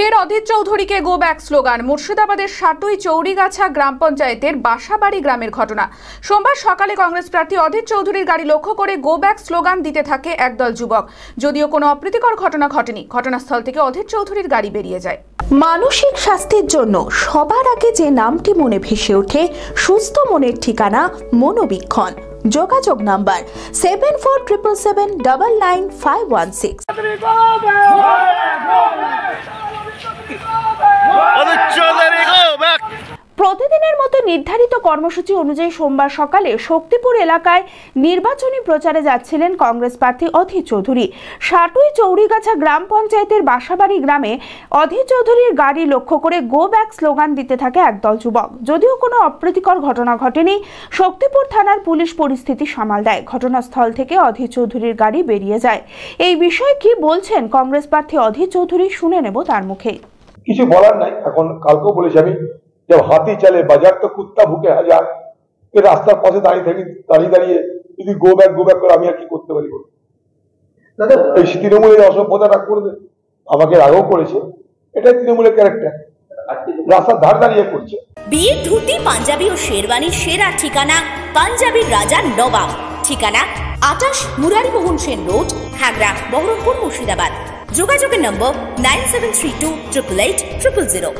ফের অধীর চৌধুরীকে go back slogan. মুর্শিদাবাদের সাটুই চৌরিগাছা গ্রাম পঞ্চায়েতের বাসাবাড়ি গ্রামের ঘটনা। সোমবার সকালে কংগ্রেস প্রার্থী অধীর চৌধুরীর গাড়ি লক্ষ্য করে গো ব্যাক স্লোগান দিতে থাকে একদল যুবক। যদিও কোনো অপ্রীতিকর ঘটনা ঘটেনি, ঘটনাস্থল থেকে অধীর চৌধুরীর গাড়ি বেরিয়ে যায়। মানসিক স্বাস্থ্যের জন্য সবার আগে যে নামটি মনে ভেসে ওঠে, সুস্থ মনের ঠিকানা মনোবীক্ষণ। যোগাযোগ নাম্বার 7477799516। প্রতিদিনের মতো নির্ধারিত কর্মসূচি অনুযায়ী সোমবার সকালে শক্তিপুর এলাকায় নির্বাচনী প্রচারে যাচ্ছিলেন কংগ্রেস প্রার্থী অধীর চৌধুরী। সাটুই চৌরিগাছা গ্রাম পঞ্চায়েতের বাসাবাড়ি গ্রামে অধীর চৌধুরীর গাড়ি লক্ষ্য করে গো ব্যাক স্লোগান দিতে থাকে একদল যুবক। যদিও কোনো অপ্রীতিকর ঘটনা ঘটেনি, শক্তিপুর থানার পুলিশ পরিস্থিতি সামাল দেয়। ঘটনাস্থল থেকে অধীর চৌধুরীর গাড়ি বেরিয়ে যায়। এই বিষয়ে কি বলছেন কংগ্রেস প্রার্থী অধীর চৌধুরী, শুনে নেব তার মুখে। কিছু বলার নাই, এখন কালকেও বলেছি আমি, जब हाथी चले बाजार तो कुत्ता भूखे हजार। রাস্তার পাশে দাঁড়িয়ে দাঁড়িয়ে যদি গো ব্যাক করে আমি আর কি করতে পারি? এই তৃণমূলের অসভ্যতাটা করবে, আমাকে আগেও করেছে, এটা তৃণমূলের ক্যারেক্টার। রাস্তার ধার দাঁড়িয়ে করছে। বিয়ের ধুতি, পাঞ্জাবি ও শেরওয়ানির সেরা ঠিকানা পাঞ্জাবির রাজা নবাব। ঠিকানা 28 মুরারি মোহন সেন রোড, খাগড়া, বহরমপুর, মুর্শিদাবাদ। যোগাযোগের নম্বর 9732 888 000।